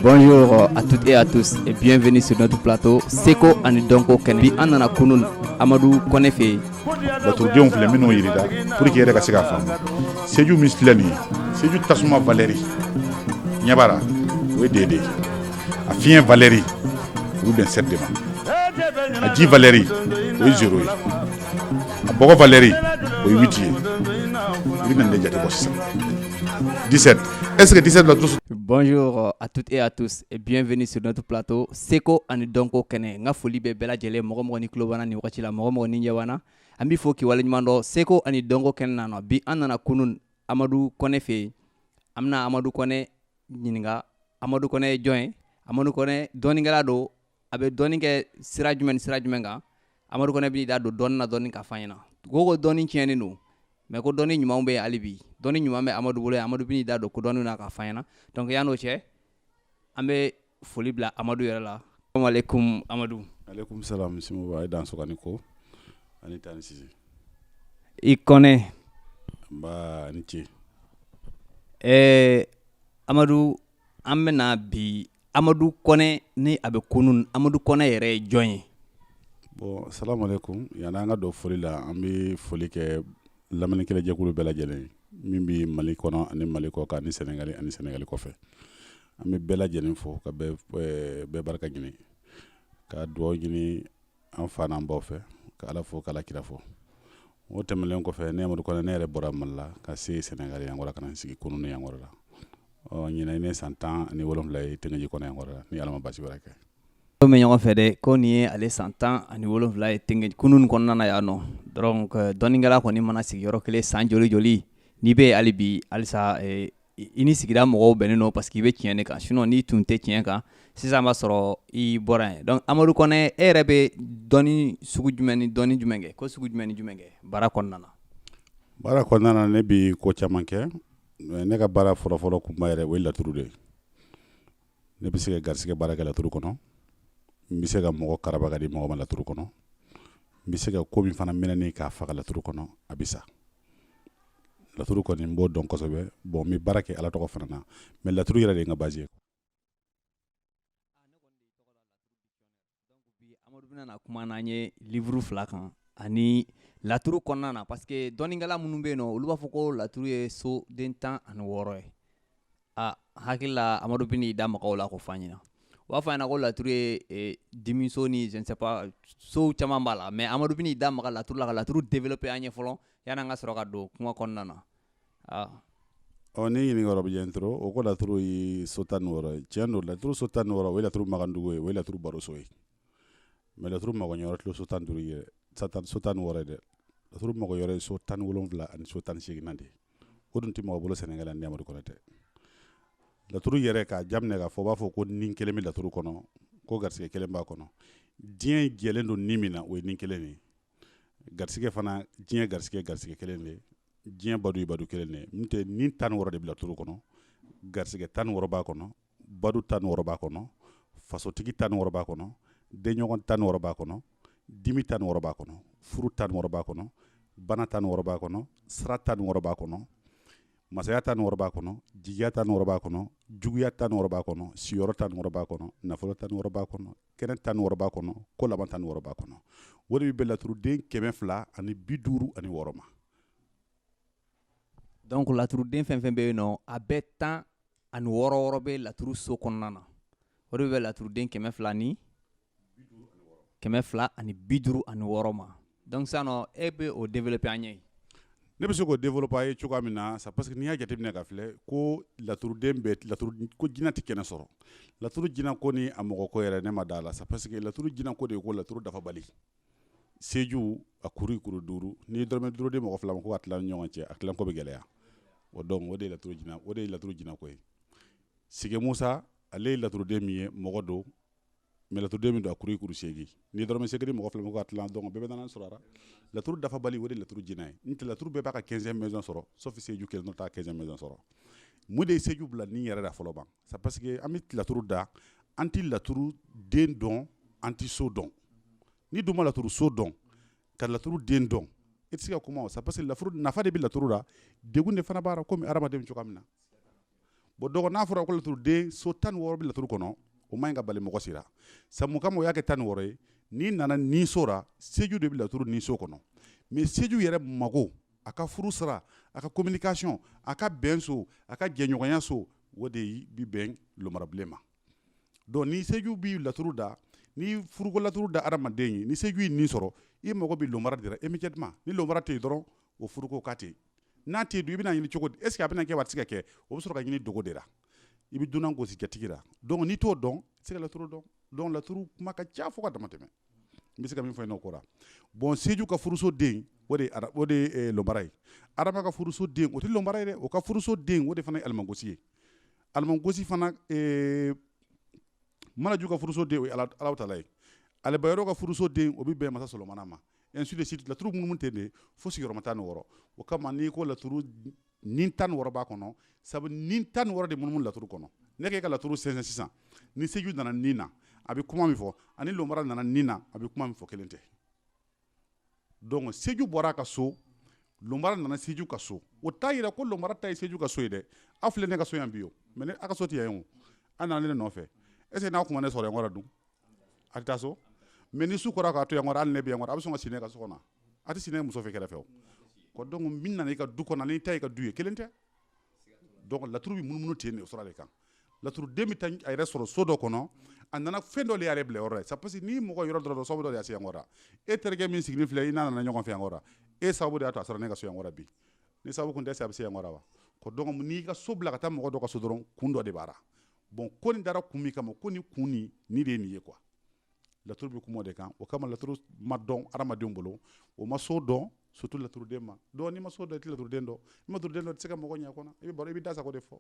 Bonjour à toutes et à tous et bienvenue sur notre plateau Seko ani Donko Kenbi anana kunun Amadou Konefe. Laturu filɛ minnu yirida pour que yɛrɛ ka se ka faamu Sédhiou min filɛ nin ye Sédhiou tasuma Valeri ɲɛ b'a la o ye dede a fiɲɛ Valeri o bɛ bɛn 7 de ma a ji Valeri o ye 0 ye a bɔgɔ Valeri o ye 8 ye i bɛ na ne jate bɔ sisan 17. Est-ce que 17 laturu. Bonjour à toutes et à tous et bienvenue sur notre plateau Seko ani Donko Kene. Nga foli be bela jele mogo ni klobana ni wakati la mogo ni nyawana. Ambi fo ki wale nyumando Seko ani Donko Kene nano bi anana kunun Amadou Kone fe. Amna Amadou Kone nyininga Amadou Kone join Amadou Kone doningala do abe doninge sira jumenga Amadou Kone bi da do donna doninga fanyana. Gogo donin tieni no. Mais ko doni nyuma be alibi doni nyuma me Amadou Bole Amadou bini da do ko doni na ka fayana donc yano che ambe foli bla Amadou yere la assalamu alaikum Amadou. Alaikum salam simu ba dan sokani ko ani tan sisi I connaît ba nti Amadou amena bi Amadou Kone ni abe kunun Amadou Kone yere join. Bon assalamu alaikum yana nga do foli la ambi foli ke lamani kele jekulu bela jelen min bi Mali kono ani Mali ko ka ni Sénégal ko fe ami bela jelen fo ka be barka gini ka do gini an fana mbaw fe ka ala fo kala kira fo o temelen ko fe ne Amadou Kone ne re bora malla ka se Sénégal yangora kana sigi kunu ne yangora o nyina ne santan ni wolom lay tengi ko ne yangora ni alama basi baraka Me ñoo fede ko ni ale 100 ans ani wolof la tinge kunun kon nana ya no donc doningala ko ni mana sigi yoro kele san joli ni be alibi alsa ini sigira mo beneno parce que be tiene kan sinon ni tunte tien kan si ça ma soro I borin donc Amadou Kone erebe doni sugu jumeni doni jumenge ko sugu jumenge bara kon nana ne bi ko chamanke ne ka bara folo ku mayre we la turu de ne bi se garsike bara ka la turu kono mbi se ka mɔgɔ karabaga di mɔgɔ ma laturu kɔnɔ mbi se ka ko min fana minɛni k'a faga laturu kɔnɔ a bi sa laturu kɔni n b'o dɔn kosɛbɛ bon n bɛ baara kɛ ala tɔgɔ fana na mais laturu yɛrɛ de ye n ka base ye. Amadou bina kuma n'an ye livre fila kan ani laturu kɔnɔna na parce que dɔnnikɛla minnu bɛ yen nɔ olu b'a fɔ ko laturu ye so den 16 ye hakili la Amadou bini da magaw la ko f'a ɲɛna. Wa fa na ko laturu ye dimiso ni je ne sais pas so caman b'a la mais Amadou bini da maga laturu la ka laturu développer an ɲɛ fɔlɔ yana nga sɔrɔ ka don kuma kɔnɔna na ni ɲini yɔrɔ bɛ jɛn toro o ko laturu ye so 16 tiɲɛ don laturu so 16 o ye laturu magandugu ye o ye laturu baroso ye mais laturu magoɲɔrɔ tilo so 15 ye so 16 ye dɛ laturu magoɲɔrɔ ye so 17 ani so 18 na de o dun tɛ mɔgɔ bolo Sénégal ni Amadou Kone tɛ laturu yɛrɛ k'a jaminɛ k'a fɔ b'a fɔ ko nin kelen bɛ laturu kɔnɔ ko garisɛgɛ kelen b'a kɔnɔ diɲɛ jɛlen don nin min na o ye nin kelen de garisɛgɛ fana diɲɛ garisɛgɛ kelen de diɲɛ badu kelen de n'o tɛ nin 16 de bɛ laturu kɔnɔ garisɛgɛ 16 b'a kɔnɔ badu 16 b'a kɔnɔ fasotigi 16 b'a kɔnɔ denɲɔgɔn 16 b'a kɔnɔ dimi 16 b'a kɔnɔ furu 16 b'a kɔnɔ bana 16 b'a kɔnɔ sira 16 b'a kɔnɔ masaya 16 b'a kɔnɔ jigiya 16 b'a kɔnɔ juguya 16 b'a kɔnɔ siyɔrɔ 16 b'a kɔnɔ nafolo 16 b'a kɔnɔ kɛnɛ 16 b'a kɔnɔ ko laban 16 b'a kɔnɔ o de bɛ laturuden 250 ani 56 ma. donc laturuden fɛn fɛn bɛ yen nɔ a bɛɛ 16 bɛ laturu so kɔnɔna na o de bɛ laturuden 200 ni 256 ma donc sisan e bɛ o développer an ɲɛ. Ne bɛ se k'o développer a ye cogoya min na c'est parce que n'i y'a jateminɛ ka filɛ ko laturuden bɛɛ ko jinɛ tɛ kɛnɛ sɔrɔ laturu jinɛ ko ni a mɔgɔ ko yɛrɛ ne ma da la c'est parce que laturu jinɛ ko de ye ko laturu dafabali Sédhiou a kuru 5 n'i ye dɔrɔmɛ 5 di mɔgɔ fila ma ko ka tila ni ɲɔgɔn cɛ a tilan ko bɛ gɛlɛya o donc o de ye laturu jinɛ ko ye Sige Musa ale ye laturuden min ye mɔgɔ don mais laturuden min don a kuru 8 n'i ye dɔrɔmɛ 5 di mɔgɔ fila ma ko ka tila donc bɛɛ bɛ nana sɔrɔ a la laturu dafabali o de ye laturu jinɛ ye n'o tɛ laturu bɛɛ b'a ka 15e maison sɔrɔ sauf Sédhiou kelen n'o t'a 15e maison sɔrɔ mun de ye Sédhiou bila nin yɛrɛ la fɔlɔ ban c'est parce que an bɛ laturu da an tɛ laturu den dɔn an tɛ so dɔn ni dun ma laturu so dɔn ka laturu den dɔn i tɛ se ka kuma o c'est parce que laturu nafa de bɛ laturu la degun de fana b'a la komi hadamaden bɛ cogoya min na bon donc n'a fɔra ko laturu den so 16 bi laturu kɔnɔ o man ɲi ka bali mɔgɔ sira sabu kama o y'a kɛ 16 ye n'i nana ninso ra seju de bi laturu ninso kɔnɔ mais seju yɛrɛ mago a ka furu sira a ka communication a ka bɛn so a ka jɛɲɔgɔnya so o de bi bɛn lomarabilen ma donc ni seju bi laturu da ni furuko laturu da adamaden ye ni seju ye nin sɔrɔ i mago bi lomara de la immédiatement ni lomara tɛ yen dɔrɔn o furuko ka tɛ n'a tɛ dun i bɛna ɲini cogo di est ce que a bɛna kɛ wa a tɛ se ka kɛ o bɛ sɔrɔ ka ɲini dogo de la i bɛ dunan gosi jatigi la donc n'i t'o dɔn i tɛ se ka laturu dɔn donc laturu kuma ka ca fo ka dama tɛmɛ n bɛ se ka min fɔ yen n'o ko la bon seju ka furuso den o de ye lomara ye adama ka furuso den o tɛ lomara ye dɛ o ka furuso den o de fana ye alimangosi ye alimangosi fana manaju ka furuso den o ye Alahu Taala ye alibayɔrɔ ka furuso den o bɛ bɛn masa Solomana ma ainsi de suite laturu minnu tɛ de fo sigiyɔrɔma 16 o kama n'i ko laturu nin 16 b'a kɔnɔ sabu nin 16 de munumunu laturu kɔnɔ ne k'e ka laturu sɛnsɛn sisan ni seju nana nin na a bɛ kuma min fɔ ani lomara nana nin na a bɛ kuma min fɔ kelen tɛ donc seju bɔra a ka so lomara nana seju ka so o t'a yira ko lomara ta ye seju ka so ye dɛ aw filɛ ne ka so yan bi o mais ne a ka so tɛ yan o an nana ne nɔfɛ est ce que n'aw kuma ne sɔrɔ yan kɔrɔ dun a tɛ taa so mais ni su kɔrɔ k'a to yan kɔrɔ hali ne bɛ yan kɔrɔ a bɛ sɔn ka si ne ka so kɔnɔ a tɛ si ne muso fɛ kɛrɛfɛ o ko donc min nana i ka du kɔnɔ n'i ta i ka du ye kelen tɛ donc laturu bɛ munumunu ten de o sira de kan laturu den bɛ taa a yɛrɛ sɔrɔ so dɔ kɔnɔ a nana fɛn dɔ de y'ale bila yɔrɔ la c'est parce que n'i mɔgɔ yɔrɔ dɔ sababu dɔ de y'a se yan kɔrɔ e terikɛ min sigilen filɛ i n'a nana ɲɔgɔn fɛ yan kɔrɔ e sababu de y'a to a sɔrɔ ne ka so yan kɔrɔ bi ni sababu kun tɛ se a bɛ se yan kɔrɔ wa ko donc n'i ka so bila ka taa mɔgɔ dɔ ka so dɔrɔn kun dɔ de b'a la bon ko nin dara kun min kama ko nin kun nin de ye nin ye quoi laturu bɛ kuma o de kan o kama laturu ma dɔn adamadenw bolo o ma so dɔn surtout laturuden ma donc n'i ma so dɔn i tɛ laturuden dɔn ni laturuden dɔn i tɛ se ka mɔgɔ ɲɛ kɔnɔ i bɛ baro i bɛ da sago de fɔ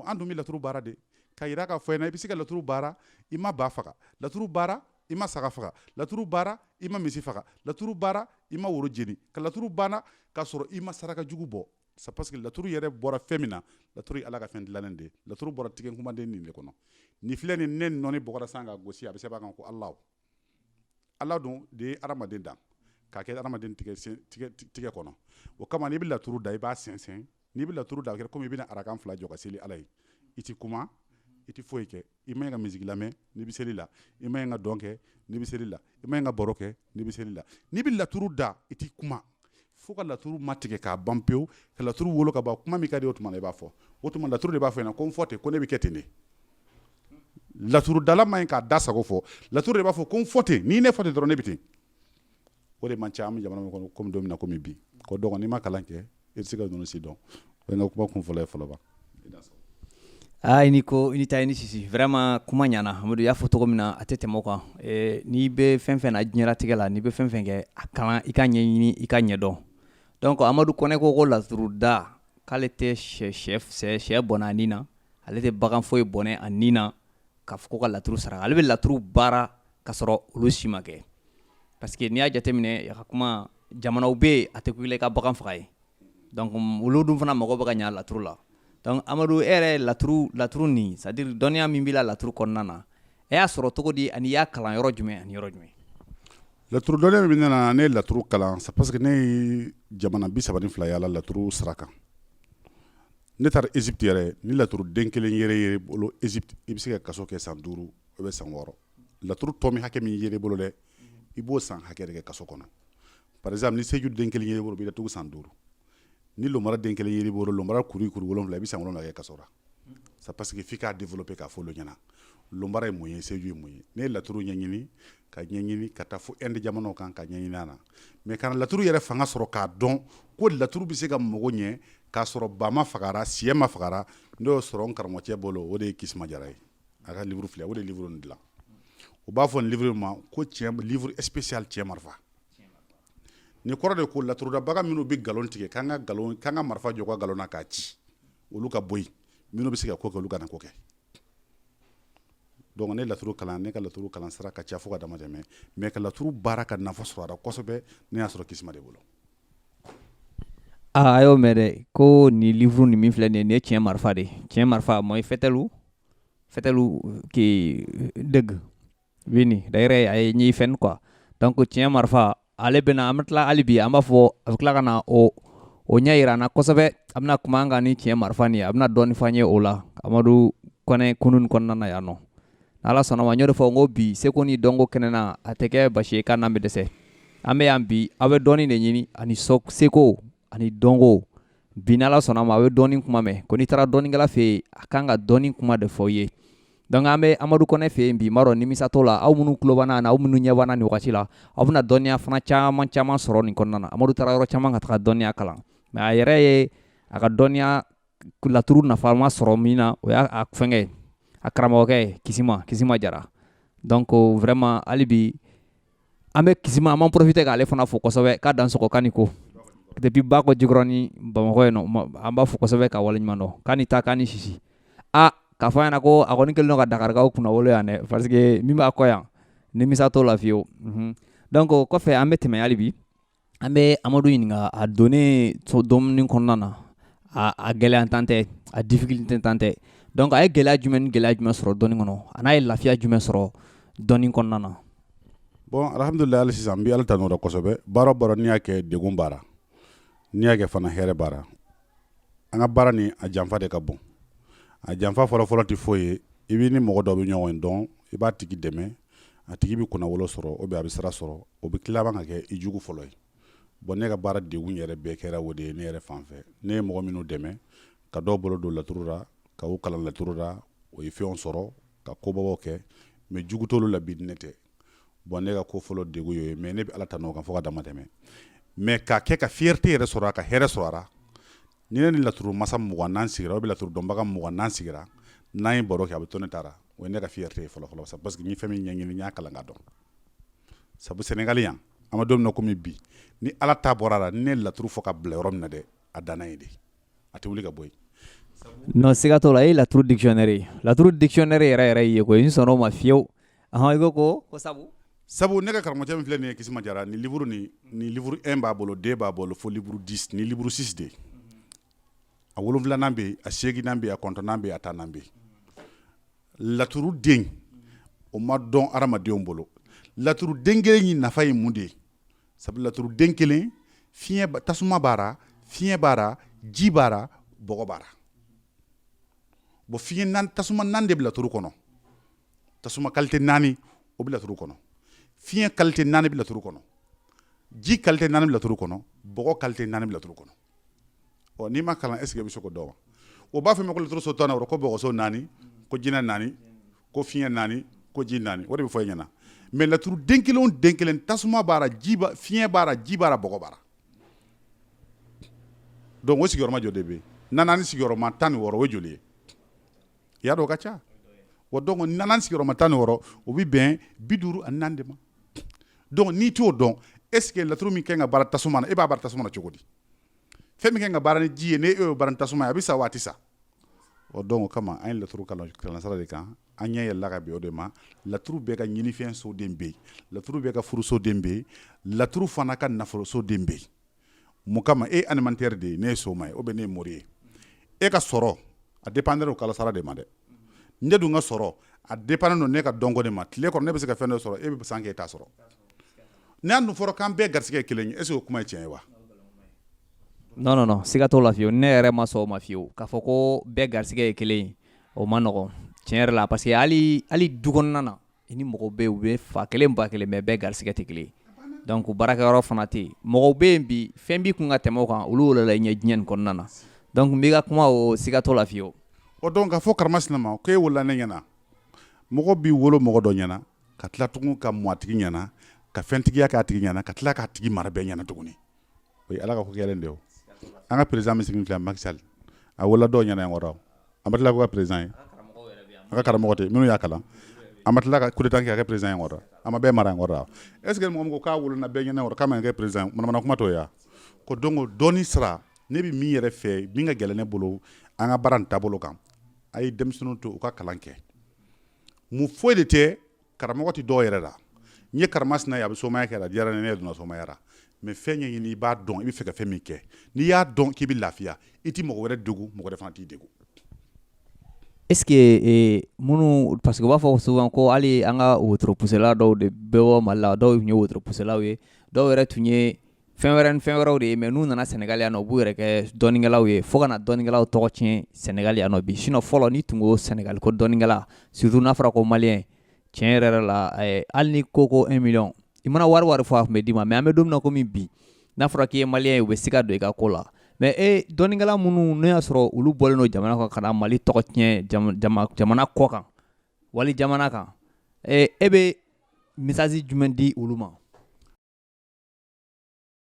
an dun bɛ laturu baara de ka yira k'a fɔ ɲɛna i bɛ se ka laturu baara i ma ba faga laturu baara i ma saga faga laturu baara i ma misi faga laturu baara i ma woro jeni ka laturu banna k'a sɔrɔ i ma saraka jugu bɔ c'est parce que laturu yɛrɛ bɔra fɛn min na laturu ye ala ka fɛn dilannen de ye laturu bɔra tigɛ kumaden nin de kɔnɔ nin filɛ nin ne nɔni bɔgɔra san ka gosi a bɛ sɛbɛn a kan ko ala dun de ye adamaden dan k'a kɛ adamaden tigɛ kɔnɔ o kama n'i bɛ laturu da i b'a sɛnsɛn n'i bɛ laturu da a kɛra komi i bɛna arakan 2 jɔ ka seli ala ye i ti kuma i ti foyi kɛ i ma ɲi ka misigi lamɛn n'i bɛ seli la i ma ɲi ka dɔn kɛ n'i bɛ seli la i ma ɲi ka baro kɛ n'i bɛ seli la n'i bɛ laturu da i ti kuma fo ka laturu matigɛ k'a ban pewu ka laturu wolo ka ban kuma min ka di o tuma na i b'a fɔ o tuma laturu de b'a fɔ ɲɛna ko n fɔ ten ko ne bɛ kɛ ten de laturu dala ma ɲi k'a da sago fɔ laturu de b'a fɔ ko n fɔ ten n'i ne fɔ ten dɔrɔn ne bɛ ten o de man ca an bɛ jamana min kɔnɔ komi don min na komi bi ko donc n'i ma kalan kɛ i tɛ se ka ninnu si dɔn o ye n ka kuma kun fɔlɔ ye fɔlɔ ba. i ni ko i ni ta i ni sisi vraiment kuma ɲana Amadu y'a fɔ cogo min na a tɛ tɛmɛ o kan n'i bɛ fɛn fɛn na diɲɛlatigɛ la n'i bɛ fɛn fɛn kɛ a kalan i ka ɲɛɲini i ka ɲɛdɔn donc Amadu Kɔnɛ ko laturu da k'ale tɛ sɛ bɔnɛ a nin na ale tɛ bagan foyi bɔnɛ a nin na k'a fɔ ko ka laturu saraka ale bɛ laturu baara ka sɔrɔ olu si ma kɛ parce que n'i y'a jateminɛ ka kuma jamanaw bɛ yen a tɛ ko i ka bagan faga ye donc olu dun fana mago bɛ ka ɲa laturu la donc Amadu e yɛrɛ laturu nin c'est à dire dɔnniya min b'i la laturu kɔnɔna na e y'a sɔrɔ cogo di ani y'a kalan yɔrɔ jumɛn ani yɔrɔ jumɛn. laturu dɔnniya min bɛ ne na ne ye laturu kalan c'est parce que ne ye jamana 32 yala laturu sira kan ne taara Egypte yɛrɛ ni laturu den kelen yɛrɛ bolo Egypte i bɛ se ka kaso kɛ san 5 o bɛ san 6 laturu tɔ min hakɛ min yɛrɛ bolo dɛ i b'o san hakɛ de kɛ kaso kɔnɔ par exemple ni seju den kelen yɛrɛ bolo i bɛ tugu san 5 ni lomara den kelen yɛrɛ bolo lomara kuru 7 i bɛ san 7 kɛ kaso la c'est parce que f'i k'a développer k'a fɔ olu ɲɛna lomara ye mun ye seju ye mun ye ne ye laturu ɲɛɲini ka taa fo Inde jamanaw kan ka ɲɛɲini a na mais kana laturu yɛrɛ fanga sɔrɔ k'a dɔn ko laturu bɛ se ka mago ɲɛ k'a sɔrɔ ba ma fagara siyɛ ma fagara n'o y'o sɔrɔ n karamɔgɔcɛ bolo o de ye Kisuma Jara ye a ka livre filɛ o de ye livre nin dilan o b'a fɔ nin livre ma ko livre spécial Cɛ Marifa ni kɔrɔ de ko laturudabaga minnu bɛ galon tigɛ k'an ka marifa jɔ ka galon na k'a ci olu ka bɔ yen minnu bɛ se ka ko kɛ olu kana ko kɛ donc ne laturu kalan ne ka laturu kalan sira ka ca fo ka dama tɛmɛ mais ka laturu baara ka nafa sɔrɔ a la kosɛbɛ ne y'a sɔrɔ Kisuma de bolo. a y'o mɛn dɛ ko nin livre nin min filɛ nin ye Cɛ Marifa de Cɛ Marifa mooy fɛtɛlu kii dëgg bi ni day rey ay ñiy fen quoi donc Cɛ Marifa ale bɛna an bɛ tila hali bi an b'a fɔ a bɛ tila ka na o ɲɛ yira an na kosɛbɛ abna kuma an ka ni tiɲɛ marifa nin ye a bɛna dɔɔni fɔ an ye o la Amadu Kɔnɛ kunun kɔnɔna na yan nɔ n'Ala sɔnna ma n y'o de fɔ n ko bi seko ni dɔnko kɛnɛ na a tɛ kɛ basi ye k'a n'an bɛ dɛsɛ an bɛ yan bi aw bɛ dɔɔni de ɲini ani seko ani dɔnko bi n'Ala sɔnna ma a bɛ dɔɔni kuma mɛn ko n'i taara dɔɔnikɛla fɛ yen a kan ka dɔɔni kuma de fɔ ye donc an bɛ Amadu Kɔnɛ fɛ yen bi m'a dɔn nimisa t'o la aw minnu tulo b'an na aw minnu ɲɛ b'an na nin wagati la aw bɛna dɔnniya fana caman sɔrɔ nin kɔnɔna na Amadu taara yɔrɔ caman ka taga dɔnniya kalan mais a yɛrɛ ye a ka dɔnniya laturu nafama sɔrɔ min na o y'a fɛngɛ a karamɔgɔkɛ Kisima Jara donc vraiment hali bi an bɛ Kisima an b'an profiter k'ale fana fo kosɛbɛ k'a dan sɔgɔ k'a ni ko depuis Bako Jikɔrɔni ni Bamakɔ yen nɔ an b'a fo kosɛbɛ k'a waleɲuman dɔn k'a ni ta k'a ni sisi k'a fɔ a ɲɛna ko a kɔni kɛlen don ka Dakarikaw kunnawolo yan dɛ parce que min b'a kɔ yan nimisa t'o la fiyewu donc kɔfɛ an bɛ tɛmɛ hali bi an bɛ Amadu ɲininka a donnen domuni kɔnɔna na a gɛlɛyantan tɛ a difficulté tan tɛ donc a ye gɛlɛya jumɛn sɔrɔ dɔnni kɔnɔ a n'a ye lafiya jumɛn sɔrɔ dɔnni kɔnɔna na bon alhamdulillah hali sisan n bɛ Ala tanu o la kosɛbɛ baara o baara n'i y'a kɛ degun baara n'i y'a kɛ fana hɛrɛ baara an ka baara ni a janfa de ka bon a janfa fɔlɔ tɛ foyi ye i b'i ni mɔgɔ dɔ bɛ ɲɔgɔn dɔn i b'a tigi dɛmɛ a tigi bɛ kunnawolo sɔrɔ ou bien a bɛ sira sɔrɔ o bɛ tila ka kɛ i jugu fɔlɔ ye bon ne ka baara degun yɛrɛ bɛɛ kɛra o de ye ne yɛrɛ fan fɛ ne ye mɔgɔ minnu dɛmɛ ka dɔw bolo don laturu la ka u kalan laturu la o ye fɛnw sɔrɔ ka kobabaw kɛ mais jugu t'olu la bi ne tɛ bon ne ka ko fɔlɔ degun ye mais ne bɛ Ala tanu o kan fo ka dama tɛmɛ mais k'a kɛ ka fierté yɛrɛ sɔrɔ a ka hɛrɛ sɔrɔ a la ni ne ni laturu masa 20 sigira ou bien laturu dɔnbaga 20 sigira n'an ye baro kɛ a bɛ to ne taara o ye ne ka fierté ye fɔlɔ parce que n ye fɛn min ɲɛɲini n y'a kalan ka dɔn sabu Sénégal yan an bɛ don min na komi bi ni Ala ta bɔra la ni ne laturu fɔ ka bila yɔrɔ min na dɛ a danna ye de a tɛ wuli ka bɔ yen non siga t'o la e ye laturu dictionnaire yɛrɛ ye koyi n sɔnn'o ma fiyewu i ko sabu ne ka karamɔgɔcɛ min filɛ nin ye Kisima Jara ni livre 1 b'a bolo 2 b'a bolo fo livre 10 ni livre 6 de a 7nan bɛ yen a 8nan bɛ yen a 9nan bɛ yen a 10nan bɛ yen laturu den o ma dɔn adamadenw bolo laturu den kelen in nafa ye mun de ye sabu laturu den kelen tasuma b'a la fiɲɛ b'a la ji b'a la bɔgɔ b'a la bon tasuma 4 de bɛ laturu kɔnɔ tasuma qualité 4 o bɛ laturu kɔnɔ fiɲɛ qualité 4 bɛ laturu kɔnɔ ji qualité 4 bɛ laturu kɔnɔ bɔgɔ qualité 4 bɛ laturu kɔnɔ n'i ma kalan est ce que i bɛ se k'o dɔn wa o b'a fɔ min ma ko laturu so 10 ko bɔgɔso 4 ko jinɛ 4 ko fiɲɛ 4 ko ji 4 o de bɛ fɔ i ɲɛna mais laturu den kelen tasuma b'a la fiɲɛ b'a la ji b'a la bɔgɔ b'a la donc o sigiyɔrɔma joli de bɛ yen 4 sigiyɔrɔma 16 o ye joli ye i y'a dɔn o ka ca o donc 4 sigiyɔrɔma 16 o bɛ bɛn 54 de ma donc n'i t'o dɔn est ce que laturu min kɛ ka baara tasuma na e b'a baara tasuma na cogo di fɛn min kɛ ka baara ni ji ye ne e y'o baara ni tasuma ye a bɛ sa waati sa o donc o kama an ye laturu kalan sira de kan an ɲɛ yɛlɛla ka bɛn o de ma laturu bɛɛ ka ɲinifɛn soden bɛ yen laturu bɛɛ ka furusoden bɛ yen laturu fana ka nafolosoden bɛ yen mun kama e animateur de ye ne ye soma ye ou bien ne ye mori ye e ka sɔrɔ a dépendre o kalo sara de ma dɛ ne dun ka sɔrɔ a dépendre don ne ka dɔnko de ma tile kɔnɔ ne bɛ se ka fɛn dɔ sɔrɔ e bɛ san kɛ e t'a sɔrɔ n'a dun fɔra k'an bɛɛ garisigɛ ye kelen ye est ce que o kuma ye tiɲɛ ye wa non siga t'o la fiyewu ne yɛrɛ ma sɔn o ma fiyewu k'a fɔ ko bɛɛ garisigɛ ye kelen ye o ma nɔgɔn tiɲɛ yɛrɛ la parce que hali du kɔnɔna na i ni mɔgɔw bɛ yen u bɛ fa kelen ba kelen mais bɛɛ garisigɛ tɛ kelen ye donc baarakɛyɔrɔ fana tɛ yen mɔgɔw bɛ yen bi fɛn b'i kun ka tɛmɛ o kan olu wolola i ɲɛ diɲɛ nin kɔnɔna na donc n b'i ka kuma o siga t'o la fiyewu o donc ka fɔ karamasina ma ko e wolola ne ɲɛna mɔgɔ b'i wolo mɔgɔ dɔ ɲɛna ka tila tugun ka mɔ a tigi ɲɛna ka fɛntigiya k'a tigi ɲɛna ka tila k'a tigi mara bɛɛ ɲɛna tuguni o ye Ala ka ko kɛlen de ye an ka président min sigi filɛ Macky Sall a wolola dɔw ɲɛna yan kɔrɔ an bɛ tila k'o ka président ye a ka karamɔgɔ tɛ minnu y'a kalan an bɛ tila ka coup d'état kɛ ka kɛ président ye kɔrɔ a ma bɛɛ mara yan kɔrɔ est ce que mɔgɔ min ko k'a wolola bɛɛ ɲɛna kɔrɔ k'a ma kɛ président manamana kuma t'o ye wa ko donc dɔɔni sira ne bɛ min yɛrɛ fɛ min ka gɛlɛn ne bolo an ka baara nin taabolo kan a ye denmisɛnninw to u ka kalan kɛ mun foyi de tɛ karamɔgɔ tɛ dɔw yɛrɛ la n ye karamasina ye a bɛ somaya kɛ la diyara ne ye donna somaya la mais fɛn ɲɛɲini i b'a dɔn i bɛ fɛ ka fɛn min kɛ n'i y'a dɔn k'i bɛ lafiya i tɛ mɔgɔ wɛrɛ degun mɔgɔ wɛrɛ fana t'i degun est ce que minnu parce que u b'a fɔ souvent ko hali an ka wotoro pusela dɔw de bɛ bɔ Mali la dɔw tun ye wotoro puselaw ye dɔw yɛrɛ tun ye fɛn wɛrɛw de ye mais n'u nana Sénégal yan nɔ u b'u yɛrɛ kɛ dɔnikɛlaw ye fo ka na dɔnikɛlaw tɔgɔ tiɲɛ Sénégal yan nɔ bi sinon fɔlɔ ni tun ko Sénégal ko dɔnikɛla surtout n'a fɔra ko malien tiɲɛ yɛrɛ la hali ni ko 1 million i mana wari fɔ a tun bɛ d'i ma mais an bɛ don min na komi bi n'a fɔra k'i ye malien ye u bɛ siga don i ka ko la mais dɔnikɛla minnu n'o y'a sɔrɔ olu bɔlen don jamana kan ka na Mali tɔgɔ tiɲɛ jamana kɔ kan wali jamana kan e bɛ message jumɛn di olu ma